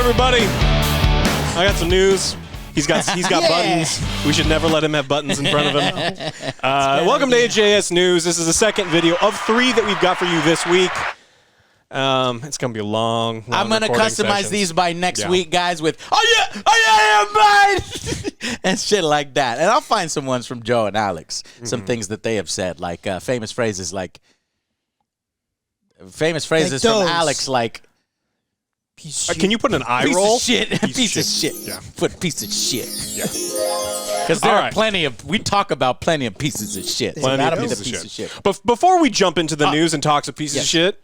everybody? I got some news. He's got buttons. We should never let him have buttons in front of him. Welcome to AJS News. This is the second video of 3 that we've got for you this week. It's going to be a long I'm going to customize sessions. these by next week, guys, with, oh yeah, and shit like that. And I'll find some ones from Joe and Alex, some things that they have said, like famous phrases from Alex, like, can you put an eye roll? Piece of shit. Yeah. Put piece of shit. Yeah. Because there are plenty of, we talk about plenty of pieces of shit. Plenty That'll of be the pieces piece of shit. But before we jump into the news and talk of pieces of shit,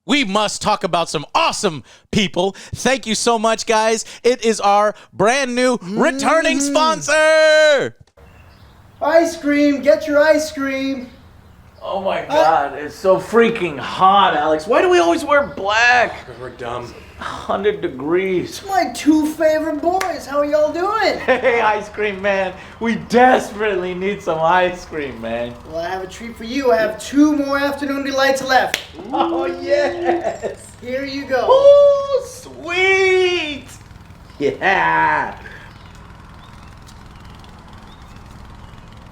we must talk about some awesome people. Thank you so much, guys. It is our brand new returning sponsor. Ice cream, get your ice cream. Oh my God, it's so freaking hot, Alex. Why do we always wear black? because we're dumb. 100 degrees. My 2 favorite boys, how are y'all doing? Hey, ice cream man, we desperately need some ice cream, man. Well, I have a treat for you. I have 2 more afternoon delights left. Oh, yes. Here you go. Oh, sweet. Yeah.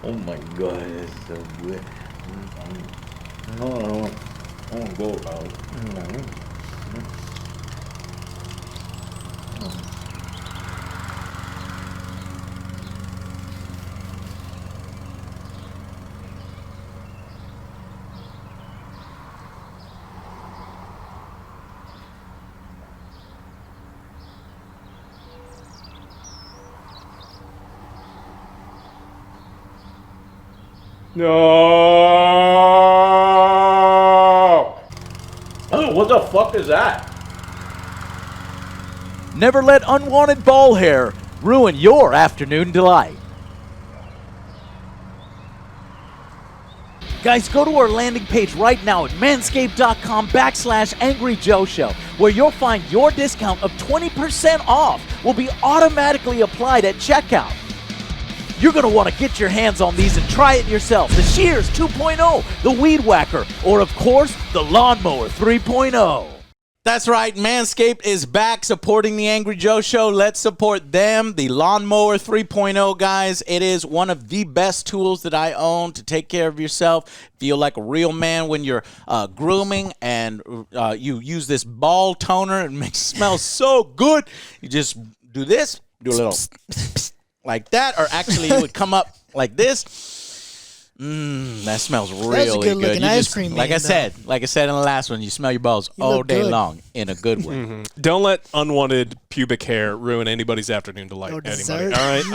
Oh my God, it's so good. I want to go about it. No! Oh, what the fuck is that? Never let unwanted ball hair ruin your afternoon delight. Guys, go to our landing page right now at manscaped.com/AngryJoeShow, where you'll find your discount of 20% off will be automatically applied at checkout. You're going to want to get your hands on these and try it yourself. The Shears 2.0, the Weed Whacker, or of course, the Lawnmower 3.0. That's right, Manscaped is back supporting the Angry Joe Show. Let's support them. The Lawnmower 3.0, guys, it is one of the best tools that I own to take care of yourself. Feel like a real man when you're grooming and you use this ball toner. It makes it smell so good. You just do this, do a little like that, or actually you would come up like this. That smells really That's a good good. looking You ice just, cream, like man, I said in the last one, you smell your balls all look day good. long in a good way. Don't let unwanted pubic hair ruin anybody's afternoon delight. Or Anybody. dessert. All right.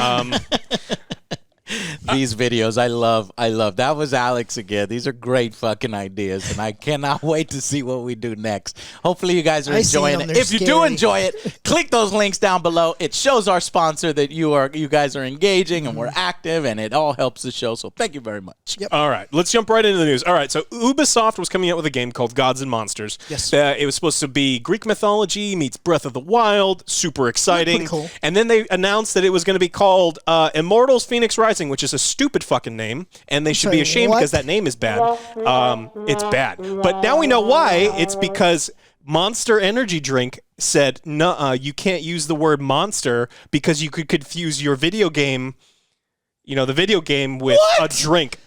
These videos, I love. That was Alex again. These are great fucking ideas, and I cannot wait to see what we do next. Hopefully, you guys are I seen enjoying them. it. They're If you do scary. enjoy it, click those links down below. It shows our sponsor that you guys are engaging and we're active, and it all helps the show. So thank you very much. Yep. All right, let's jump right into the news. All right, so Ubisoft was coming out with a game called Gods and Monsters. Yes. It was supposed to be Greek mythology meets Breath of the Wild. Super exciting. Pretty cool. And then they announced that it was going to be called Immortals Phoenix Rising, which is a stupid fucking name, and they should be Sorry, ashamed what? because that name is bad. It's bad. But now we know why. It's because Monster Energy Drink said, no, you can't use the word monster because you could confuse your video game, the video game with a drink.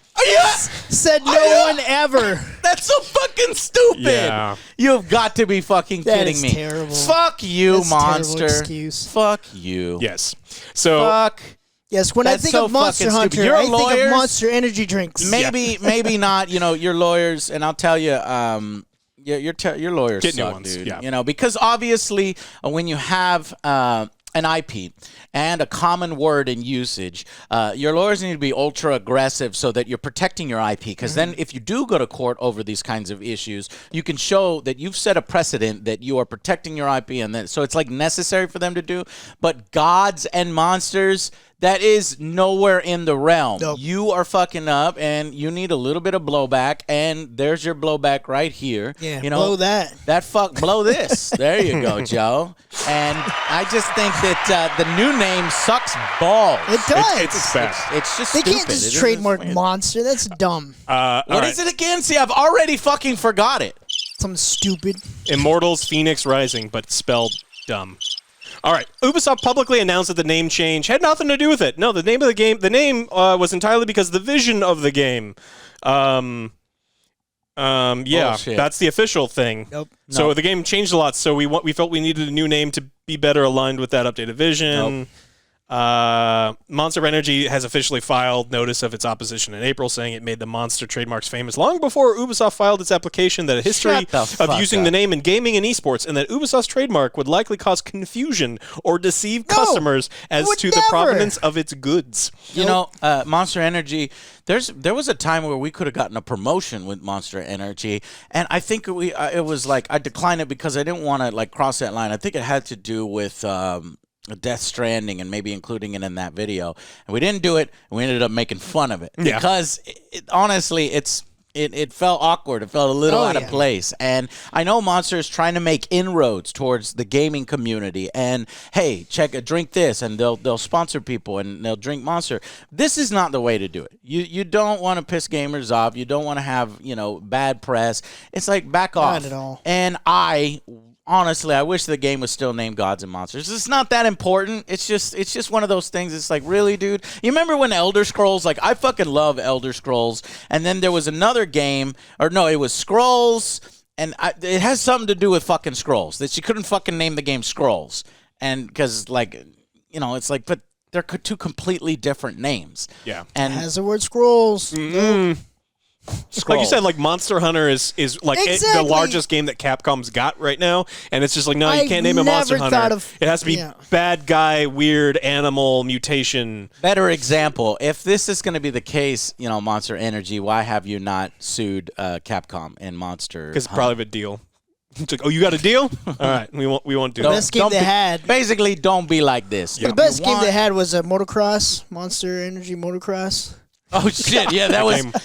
Said no one ever. That's so fucking stupid. Yeah. You've got to be fucking That kidding is me. terrible. Fuck you, That's a terrible Monster. excuse. Fuck you. Yes. So Fuck. Yes, when That's I think so of Monster fucking Hunter, stupid. You're I think lawyers. of Monster Energy drinks. Maybe not. Your lawyers, and I'll tell you, your lawyers Get new suck, ones, dude. yeah. Because obviously, when you have an IP and a common word in usage, your lawyers need to be ultra aggressive so that you're protecting your IP. Because then, if you do go to court over these kinds of issues, you can show that you've set a precedent that you are protecting your IP, and then so it's like necessary for them to do. But Gods and Monsters, that is nowhere in the realm. Nope. You are fucking up, and you need a little bit of blowback, and there's your blowback right here. Yeah, blow that. Blow this. There you go, Joe. And I just think that the new name sucks balls. It does. it's bad. It's just They stupid. can't just It trademark isn't- Monster. That's dumb. What is it again? See, I've already fucking forgot it. Something stupid. Immortals Phoenix Rising, but spelled dumb. All right. Ubisoft publicly announced that the name change had nothing to do with it. No, the name of the game, the name was entirely because of the vision of the game. Yeah, Bullshit. that's the official thing. Nope. So the game changed a lot. So we felt we needed a new name to be better aligned with that updated vision. Nope. Monster Energy has officially filed notice of its opposition in April, saying it made the Monster trademarks famous long before Ubisoft filed its application, that a history Shut the of fuck using up. the name in gaming and esports, and that Ubisoft's trademark would likely cause confusion or deceive customers as would to the never. provenance of its goods. You know, Monster Energy, there was a time where we could have gotten a promotion with Monster Energy, and I think it was like I declined it because I didn't want to like cross that line. I think it had to do with Death Stranding and maybe including it in that video. And we didn't do it, and we ended up making fun of it. Yeah. Because, honestly, it felt awkward. It felt a little out of place. And I know Monster is trying to make inroads towards the gaming community. And, hey, drink this, and they'll sponsor people, and they'll drink Monster. This is not the way to do it. You don't want to piss gamers off. You don't want to have, bad press. It's like, back off. Not at all. And honestly, I wish the game was still named Gods and Monsters. It's not that important. It's just one of those things. It's like, really, dude? You remember when Elder Scrolls, like, I fucking love Elder Scrolls, and then there was another game, or no, it was Scrolls, and it has something to do with fucking Scrolls, that you couldn't fucking name the game Scrolls, and because, like, it's like, but they're two completely different names. Yeah. And Has the word scrolls. Like you said, like Monster Hunter is like the Exactly. largest game that Capcom's got right now, and it's just like, no, you can't name it Monster never Hunter. thought of- It has to be bad guy, weird animal, mutation. better example, if this is going to be the case, Monster Energy, why have you not sued Capcom and Monster? Because probably of a deal. It's like, oh, you got a deal? All right, we won't do The that. best game they had. Basically, don't be like this. The best game they had was motocross, Monster Energy Motocross. Oh shit! Yeah, that was. Game. I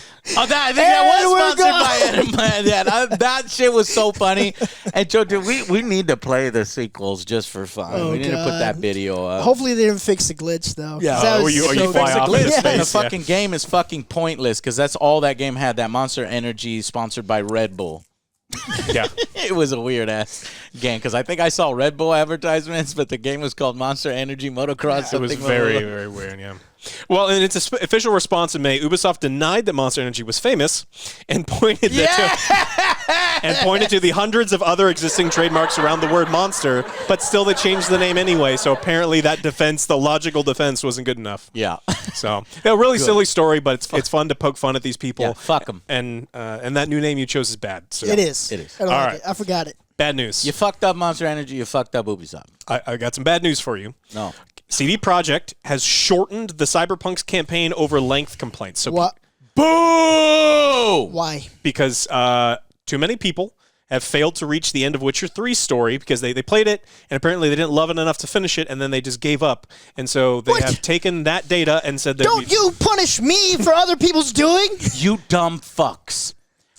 think that And was we're sponsored by Adam. Yeah, that shit was so funny. And Joe, dude, we need to play the sequels just for fun. Oh, we need to put that God. video up. Hopefully they didn't fix the glitch though. Yeah. 'Cause that Oh, was you so fly good. off into And space, the yeah. fucking game is fucking pointless because that's all that game had. That Monster Energy sponsored by Red Bull. Yeah. It was a weird ass game because I think I saw Red Bull advertisements, but the game was called Monster Energy Motocross. It was something very, like- very weird, yeah. Well, in its official response in May, Ubisoft denied that Monster Energy was famous and pointed to the hundreds of other existing trademarks around the word monster, but still they changed the name anyway, so apparently that defense, the logical defense, wasn't good enough. Yeah. So, a really silly story, but it's fun to poke fun at these people. Yeah, fuck 'em. And that new name you chose is bad. So. It is. It is. I don't All like right. it. I forgot it. Bad news. You fucked up Monster Energy. You fucked up Ubisoft. I got some bad news for you. No. CD Projekt has shortened the Cyberpunk's campaign over length complaints. So What? Boo! Why? because too many people have failed to reach the end of Witcher 3's story because they played it and apparently they didn't love it enough to finish it and then they just gave up. And so they What? have taken that data and said that Don't you punish me for other people's doing? You dumb fucks.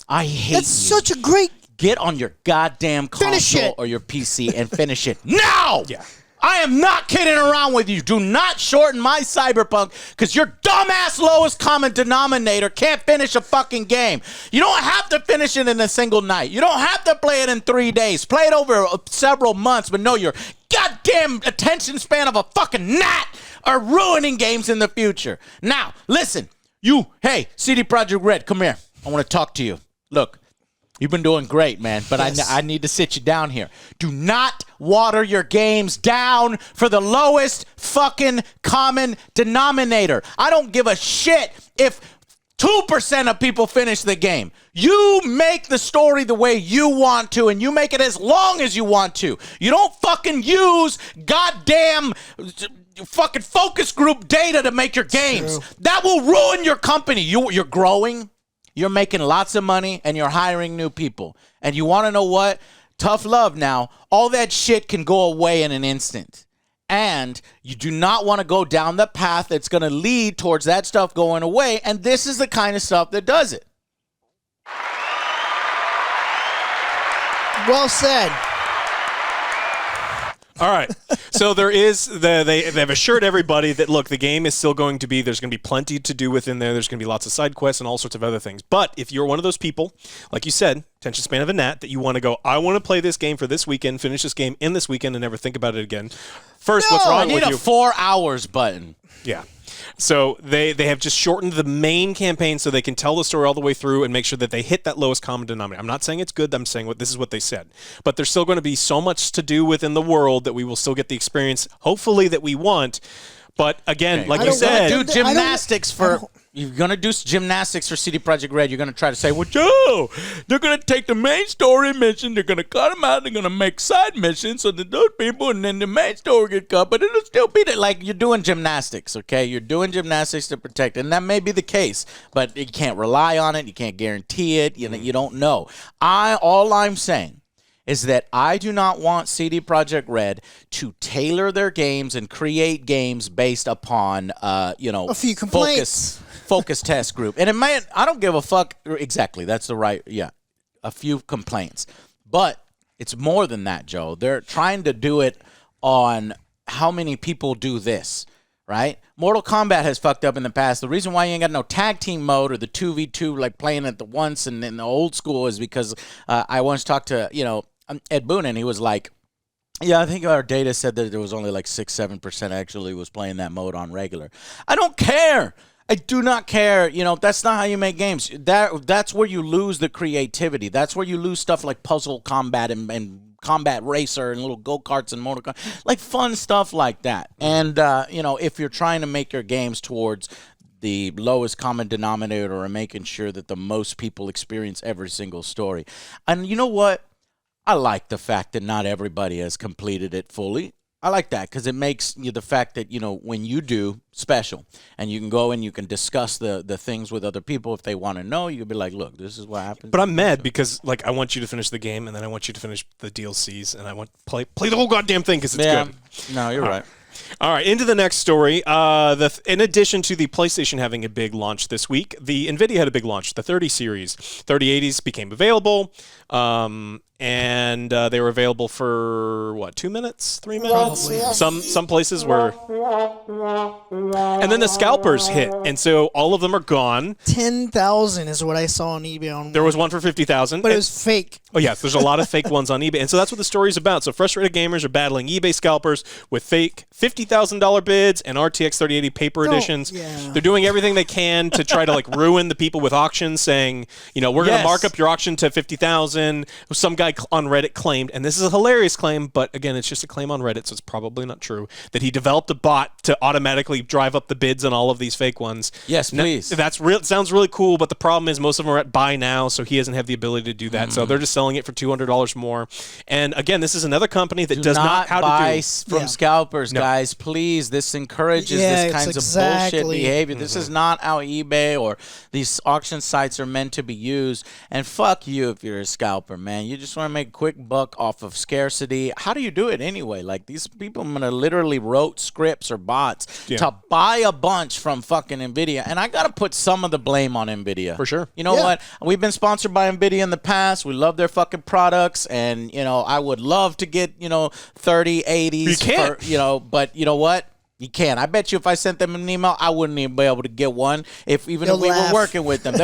I hate That's you. such a great. Get on your goddamn Finish console it. or your PC and finish it now! Yeah. I am not kidding around with you. Do not shorten my Cyberpunk because your dumbass lowest common denominator can't finish a fucking game. You don't have to finish it in a single night. You don't have to play it in 3 days. Play it over several months, but no, your goddamn attention span of a fucking gnat are ruining games in the future. Now, listen, hey, CD Projekt Red, come here. I want to talk to you. Look. You've been doing great, man, but Yes. I need to sit you down here. Do not water your games down for the lowest fucking common denominator. I don't give a shit if 2% of people finish the game. You make the story the way you want to, and you make it as long as you want to. You don't fucking use goddamn fucking focus group data to make your games. True. That will ruin your company. You're growing. You're making lots of money, and you're hiring new people. And you want to know what? Tough love now. All that shit can go away in an instant. And you do not want to go down the path that's going to lead towards that stuff going away. And this is the kind of stuff that does it. Well said. All right. So they've assured everybody that, look, the game is still going to be, there's going to be plenty to do within there. There's going to be lots of side quests and all sorts of other things. But if you're one of those people, like you said, attention span of a gnat, that you want to go, I want to play this game for this weekend, finish this game in this weekend, and never think about it again. First, what's wrong with you? I need a 4 hours button. Yeah. So they have just shortened the main campaign so they can tell the story all the way through and make sure that they hit that lowest common denominator. I'm not saying it's good. I'm saying this is what they said. But there's still going to be so much to do within the world that we will still get the experience, hopefully, that we want. But again, like you said, do gymnastics for. You're gonna do gymnastics for CD Projekt Red. You're gonna try to say, "Well, Joe, they're gonna take the main story mission, they're gonna cut them out, they're gonna make side missions so that those people, and then the main story get cut, but it'll still be there." Like, you're doing gymnastics, okay? You're doing gymnastics to protect, and that may be the case, but you can't rely on it. You can't guarantee it. You know, you don't know. All I'm saying is that I do not want CD Projekt Red to tailor their games and create games based upon, a few complaints. Focus test group. And I don't give a fuck. Exactly. That's the right. Yeah. A few complaints. But it's more than that, Joe. They're trying to do it on how many people do this, right? Mortal Kombat has fucked up in the past. The reason why you ain't got no tag team mode or the 2v2 like playing at the once and in the old school is because I once talked to, Ed Boon, and he was like, yeah, I think our data said that there was only like 6-7% actually was playing that mode on regular. I don't care. I do not care. That's not how you make games. That's where you lose the creativity. That's where you lose stuff like puzzle combat and combat racer and little go-karts and motor cars, like fun stuff like that. And, if you're trying to make your games towards the lowest common denominator or making sure that the most people experience every single story. And you know what? I like the fact that not everybody has completed it fully. I like that because it makes the fact that, when you do, special. And you can go and you can discuss the things with other people if they want to know. You can be like, look, this is what happened. But I'm mad because, I want you to finish the game, and then I want you to finish the DLCs, and I want to play the whole goddamn thing because it's good. No, you're right. All right, into the next story. In addition to the PlayStation having a big launch this week, the Nvidia had a big launch. The 30 series, 3080s became available, and they were available for 2 minutes, 3 minutes. Probably. Some places were, and then the scalpers hit, and so all of them are gone. 10,000 is what I saw on eBay. There was one for 50,000, but it was fake. Oh yes, there's a lot of fake ones on eBay, and so that's what the story is about. So frustrated gamers are battling eBay scalpers with fake $50,000 bids and RTX 3080 paper editions. Yeah. They're doing everything they can to try to ruin the people with auctions, saying, we're going to mark up your auction to 50,000. Some guy on Reddit claimed, and this is a hilarious claim, but again, it's just a claim on Reddit, so it's probably not true, that he developed a bot to automatically drive up the bids on all of these fake ones. Yes, please. That's real. It sounds really cool, but the problem is most of them are at buy now, so he doesn't have the ability to do that. So they're just selling it for $200 more. And again, this is another company that does not how buy to do from scalpers, guys. Please, this encourages this kinds of bullshit behavior. This is not how eBay or these auction sites are meant to be used. And fuck you if you're a scalper, man. You just want to make a quick buck off of scarcity. How do you do it anyway? Like, these people literally wrote scripts or bots to buy a bunch from fucking Nvidia. And I got to put some of the blame on Nvidia. For sure. You know what? We've been sponsored by Nvidia in the past. We love their fucking products. And, I would love to get, 3080s. You can't. But you know what? You can't. I bet you if I sent them an email, I wouldn't even be able to get one if we were working with them.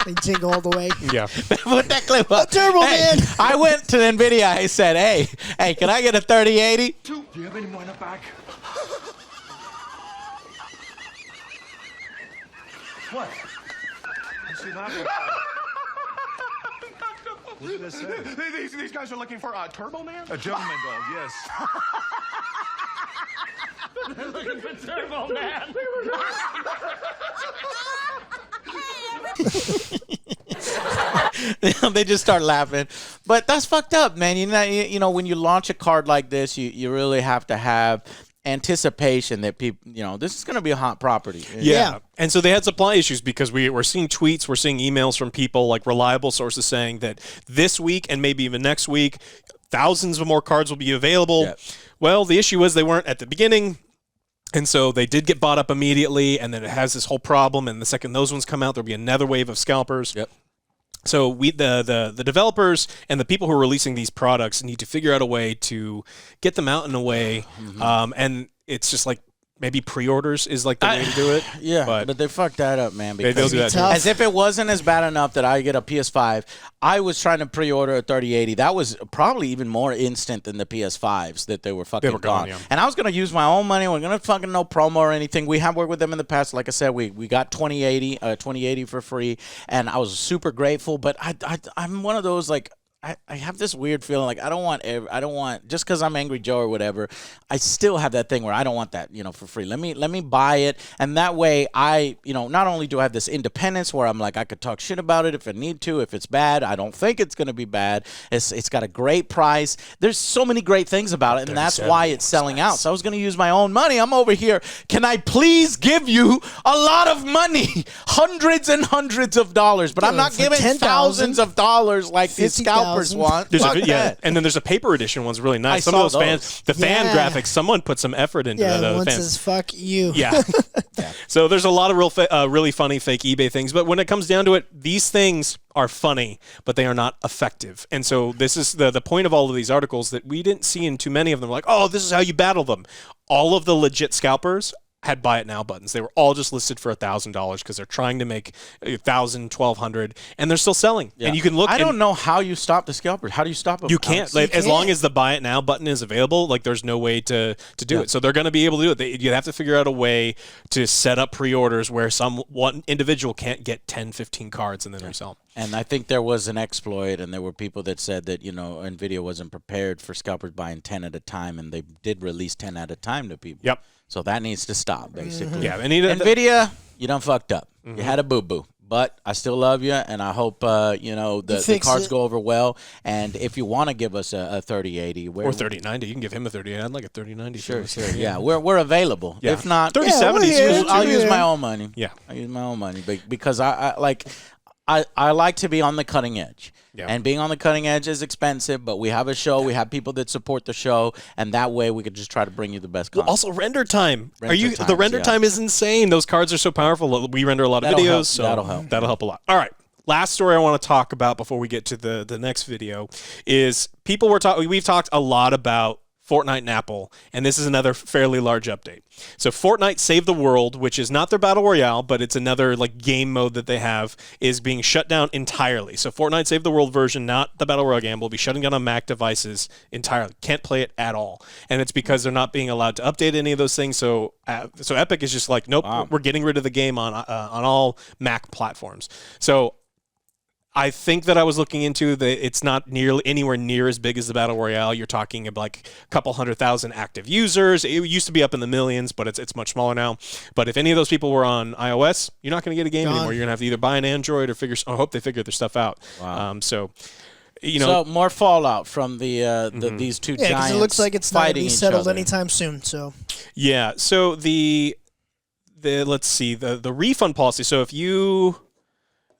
They jingle all the way. Yeah. Put that clip up. Turbo Man. I went to NVIDIA. I said, hey, can I get a 3080? Do you have any more in the back? What? You see that? What did I say? These guys are looking for a Turbo Man? A gentleman dog, yes. They're looking for Turbo Man. They just start laughing. But that's fucked up, man. When you launch a card like this, you really have to have anticipation that people, this is going to be a hot property. Yeah. And so they had supply issues because we're seeing tweets, we're seeing emails from people, like reliable sources, saying that this week and maybe even next week, thousands of more cards will be available. Yep. Well, the issue was they weren't at the beginning. And so they did get bought up immediately, and then it has this whole problem, and the second those ones come out, there'll be another wave of scalpers. Yep. So the developers and the people who are releasing these products need to figure out a way to get them out in a way, and it's just like maybe pre-orders is like the way to do it. Yeah, but they fucked that up, man. Because do that too. as if it wasn't as bad enough that I get a PS5, I was trying to pre-order a 3080. That was probably even more instant than the PS5s that they were fucking gone. Yeah. And I was going to use my own money. We're going to fucking no promo or anything. We have worked with them in the past. Like I said, we got 2080 for free, and I was super grateful. But I'm one of those, like, I have this weird feeling like I don't want just because I'm Angry Joe or whatever. I still have that thing where I don't want that, for free. Let me buy it, and that way I, not only do I have this independence where I'm like I could talk shit about it if I need to. If it's bad, I don't think it's going to be bad. It's got a great price. There's so many great things about it, and that's why it's selling out. So I was going to use my own money. I'm over here. Can I please give you a lot of money, hundreds and hundreds of dollars? But I'm not giving thousands of dollars like these scalpers want. And then there's a paper edition one's really nice. Some of those fans, fan graphics, someone put some effort into that. Yeah, one fans. says "fuck you." Yeah. So there's a lot of really funny fake eBay things, but when it comes down to it, these things are funny, but they are not effective. And so this is the point of all of these articles that we didn't see in too many of them. Like, oh, this is how you battle them. All of the legit scalpers had buy it now buttons. They were all just listed for $1,000 because they're trying to make $1,000, $1,200, and they're still selling. Yeah. And you can look. I don't know how you stop the scalpers. How do you stop them? You can't. As long as the buy it now button is available, like there's no way to do it. So they're going to be able to do it. You have to figure out a way to set up pre-orders where one individual can't get 10, 15 cards and then resell them. And I think there was an exploit, and there were people that said that, Nvidia wasn't prepared for scalpers buying 10 at a time, and they did release 10 at a time to people. Yep. So that needs to stop, basically. Yeah, Nvidia, you done fucked up. You had a boo-boo. But I still love you, and I hope, the cards go over well. And if you want to give us a 3080. Or 3090. You can give him a 3080. I'd like a 3090. Sure. Yeah, we're available. Yeah. If not, 3070 I'll use my own money. Yeah. I'll use my own money because I like to be on the cutting edge. Yeah. And being on the cutting edge is expensive, but we have a show. We have people that support the show, and that way we could just try to bring you the best content. Well, also, render time. The render time is insane. Those cards are so powerful. We render a lot of videos, so that'll help a lot. All right. Last story I want to talk about before we get to the next video is we've talked a lot about Fortnite and Apple, and this is another fairly large update. So Fortnite Save the World, which is not their Battle Royale, but it's another game mode that they have, is being shut down entirely. So Fortnite Save the World version, not the Battle Royale game, will be shutting down on Mac devices entirely. Can't play it at all. And it's because they're not being allowed to update any of those things. So Epic is just like, nope, we're getting rid of the game on all Mac platforms. So I think that I was looking into it's not anywhere near as big as the Battle Royale. You're talking about like a couple 100,000 active users. It used to be up in the millions, but it's much smaller now. But if any of those people were on iOS, you're not going to get a game anymore. You're going to have to either buy an Android or hope they figure their stuff out. Wow. So more fallout from these two giants. Yeah, because it looks like it's not going to be settled anytime soon. So yeah. So let's see the refund policy. So if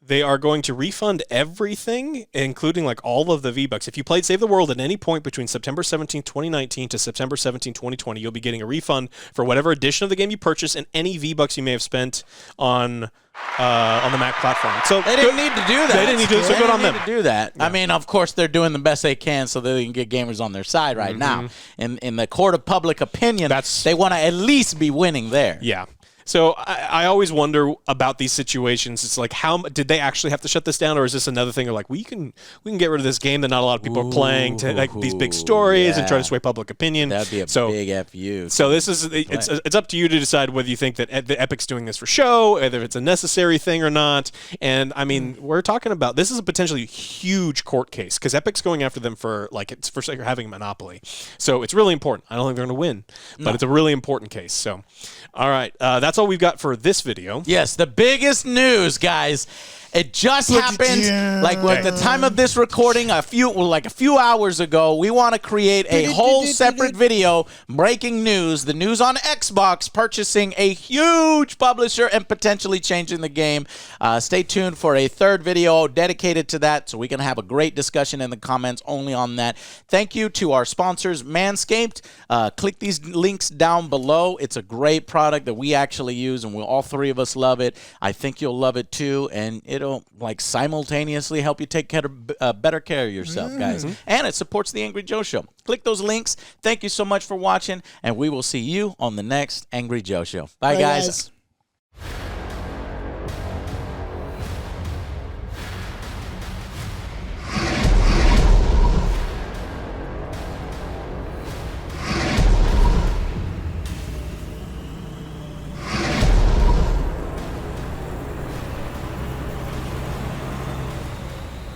they are going to refund everything, including all of the V-Bucks. If you played Save the World at any point between September 17, 2019 to September 17, 2020, you'll be getting a refund for whatever edition of the game you purchased and any V-Bucks you may have spent on the Mac platform. So they didn't need to do that. They didn't need to do it, so good on them. To do that. Yeah. I mean, of course, they're doing the best they can so they can get gamers on their side right now. In the court of public opinion, they want to at least be winning there. Yeah. So I always wonder about these situations. It's like, how did they actually have to shut this down, or is this another thing? Or like we can get rid of this game that not a lot of people are playing to these big stories and try to sway public opinion. That'd be a big FU. So this is it's up to you to decide whether you think that the Epic's doing this for show, whether it's a necessary thing or not. And I mean, we're talking about this is a potentially huge court case because Epic's going after them for having a monopoly. So it's really important. I don't think they're going to win, but it's a really important case. So, all right, that's all we've got for this video. Yes, the biggest news, guys. It just happened, at the time of this recording, a few hours ago. We want to create a whole separate video, breaking news, the news on Xbox purchasing a huge publisher and potentially changing the game. Stay tuned for a third video dedicated to that, so we can have a great discussion in the comments only on that. Thank you to our sponsors, Manscaped. Click these links down below. It's a great product that we actually use, and all three of us love it. I think you'll love it too, and it it'll like simultaneously help you take better care of yourself, guys. And it supports the Angry Joe Show. Click those links. Thank you so much for watching, and we will see you on the next Angry Joe Show. Bye, guys.